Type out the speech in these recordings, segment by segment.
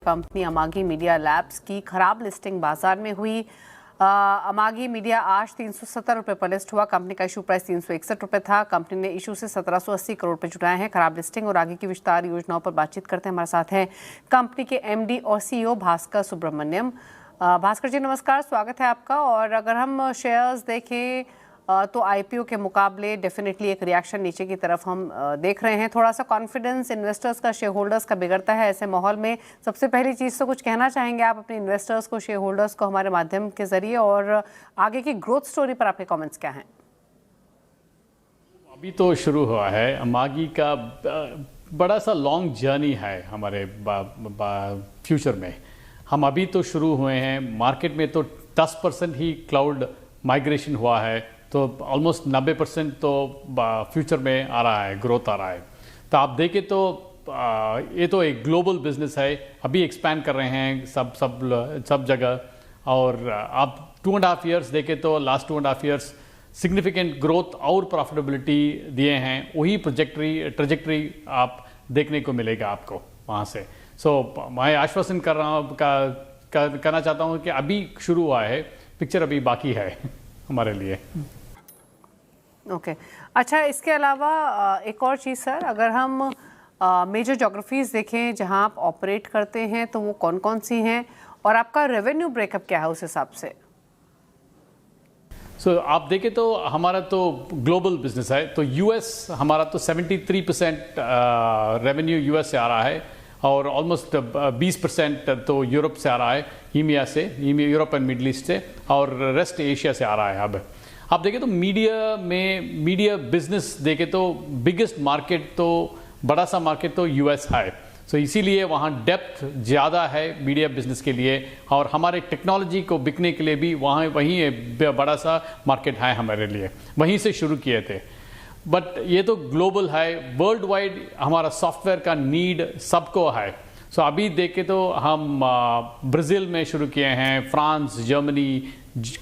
Company अमागी media labs की खराब listing बाजार में हुई। अमागी मीडिया आज 370 रुपये पर लिस्ट हुआ। कंपनी का इशू प्राइस 361 रुपये था। कंपनी ने इशू से 1780 करोड़ रुपये जुटाए हैं। खराब लिस्टिंग और आगे की विस्तार योजनाओं पर बातचीत करते हैं। हमारे साथ हैं कंपनी के एमडी और सीईओ भास्कर सुब्रमण्यम। भास्कर जी नमस्कार, स्वागत है आपका। और अगर हम शेयर्स देखें तो आईपीओ के मुकाबले डेफिनेटली एक रिएक्शन नीचे की तरफ हम देख रहे हैं। थोड़ा सा कॉन्फिडेंस इन्वेस्टर्स का, शेयर होल्डर्स का बिगड़ता है ऐसे माहौल में। सबसे पहली चीज़ तो कुछ कहना चाहेंगे आप अपने इन्वेस्टर्स को, शेयर होल्डर्स को हमारे माध्यम के जरिए, और आगे की ग्रोथ स्टोरी पर आपके कमेंट्स क्या हैं? अभी तो शुरू हुआ है। अमागी का बड़ा सा लॉन्ग जर्नी है हमारे फ्यूचर में। हम अभी तो शुरू हुए हैं। मार्केट में तो 10% ही क्लाउड माइग्रेशन हुआ है, तो ऑलमोस्ट 90% तो फ्यूचर में आ रहा है, ग्रोथ आ रहा है। तो आप देखें तो ये तो एक ग्लोबल बिजनेस है। अभी एक्सपैंड कर रहे हैं सब जगह। और आप 2.5 ईयर्स देखें तो लास्ट 2.5 ईयर्स सिग्निफिकेंट ग्रोथ और प्रॉफिटेबिलिटी दिए हैं। वही ट्रेजेक्टरी आप देखने को मिलेगा आपको वहाँ से। मैं आश्वासन कर रहा हूँ करना चाहता हूँ कि अभी शुरू हुआ है, पिक्चर अभी बाकी है हमारे लिए। ओके अच्छा, इसके अलावा एक और चीज़ सर, अगर हम मेजर ज्योग्राफीज देखें जहां आप ऑपरेट करते हैं तो वो कौन कौन सी हैं, और आपका रेवेन्यू ब्रेकअप क्या है उस हिसाब से? आप देखें तो हमारा तो ग्लोबल बिजनेस है। तो यूएस हमारा तो 73% रेवेन्यू यूएस से आ रहा है, और ऑलमोस्ट 20% तो यूरोप से आ रहा है, ईमिया से, यूरोप एंड मिडल ईस्ट से, और रेस्ट एशिया से आ रहा है। अब आप देखें तो मीडिया बिजनेस देखें तो बिगेस्ट मार्केट, तो बड़ा सा मार्केट तो यूएस है। इसीलिए वहाँ डेप्थ ज़्यादा है मीडिया बिजनेस के लिए, और हमारे टेक्नोलॉजी को बिकने के लिए भी वहीं बड़ा सा मार्केट है हमारे लिए। वहीं से शुरू किए थे, बट ये तो ग्लोबल है। वर्ल्ड वाइड हमारा सॉफ्टवेयर का नीड सबको है। अभी देखें तो हम ब्राज़ील में शुरू किए हैं, France, Germany,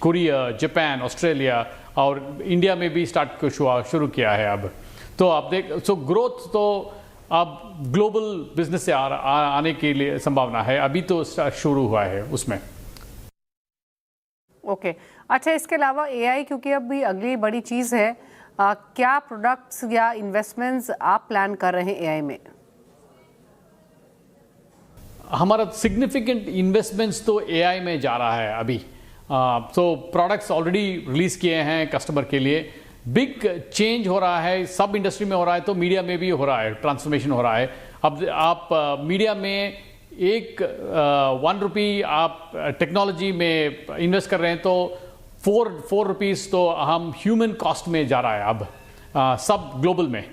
Korea, Japan, Australia, और इंडिया में भी शुरू किया है अब। तो आप ग्रोथ तो अब ग्लोबल बिजनेस से आने के लिए संभावना है। अभी तो शुरू हुआ है उसमें। ओके अच्छा, इसके अलावा एआई, क्योंकि अभी अगली बड़ी चीज़ है, क्या प्रोडक्ट्स या इन्वेस्टमेंट्स आप प्लान कर रहे हैं एआई में? हमारा सिग्निफिकेंट इन्वेस्टमेंट्स तो एआई में जा रहा है अभी। प्रोडक्ट्स ऑलरेडी रिलीज किए हैं कस्टमर के लिए। बिग चेंज हो रहा है, सब इंडस्ट्री में हो रहा है, तो मीडिया में भी हो रहा है, ट्रांसफॉर्मेशन हो रहा है। अब आप मीडिया में एक 1 रुपी आप टेक्नोलॉजी में इन्वेस्ट कर रहे हैं तो 4 रुपीज़ तो हम ह्यूमन कॉस्ट में जा रहा है अब सब ग्लोबल में।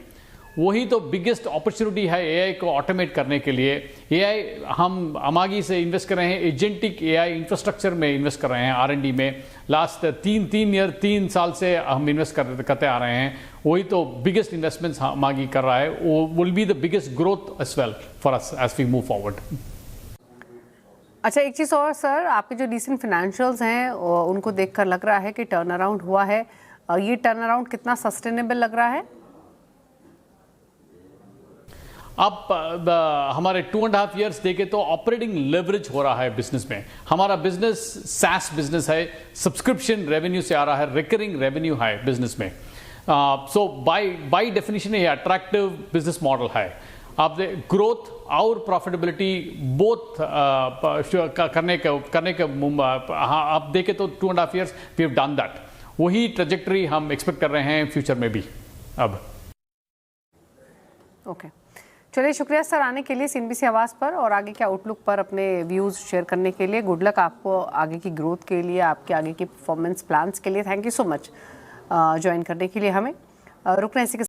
वही तो बिगेस्ट अपॉर्चुनिटी है एआई को ऑटोमेट करने के लिए। एआई हम अमागी से इन्वेस्ट कर रहे हैं, एजेंटिक एआई इंफ्रास्ट्रक्चर में इन्वेस्ट कर रहे हैं, R&D में। लास्ट 3 साल से हम इन्वेस्ट करते आ रहे हैं। वही तो बिगेस्ट इन्वेस्टमेंट्स अमागी कर रहा है। वो will be the biggest growth as well for us as we move forward. अच्छा, एक चीज़ और सर, आपके जो रिसेंट फाइनेंशियल्स हैं उनको देखकर लग रहा है कि टर्न अराउंड हुआ है। ये टर्न अराउंड कितना सस्टेनेबल लग रहा है? आप हमारे 2.5 ईयर्स देखें तो ऑपरेटिंग लेवरेज हो रहा है बिजनेस में। हमारा बिजनेस SaaS बिजनेस है, सब्सक्रिप्शन रेवेन्यू से आ रहा है, रिकरिंग रेवेन्यू है बिजनेस में। बाय डेफिनेशन ये अट्रैक्टिव बिजनेस मॉडल है। आप ग्रोथ और प्रॉफिटेबिलिटी बोथ करने के आप देखें तो 2.5 years we have done that. वही ट्रेजेक्टरी हम एक्सपेक्ट कर रहे हैं फ्यूचर में भी अब। ओके चलिए, शुक्रिया सर आने के लिए CNBC आवाज़ पर, और आगे के आउटलुक पर अपने व्यूज़ शेयर करने के लिए। गुड लक आपको आगे की ग्रोथ के लिए, आपके आगे की परफॉर्मेंस प्लान्स के लिए। Thank you so much join करने के लिए हमें। रुकना इसी के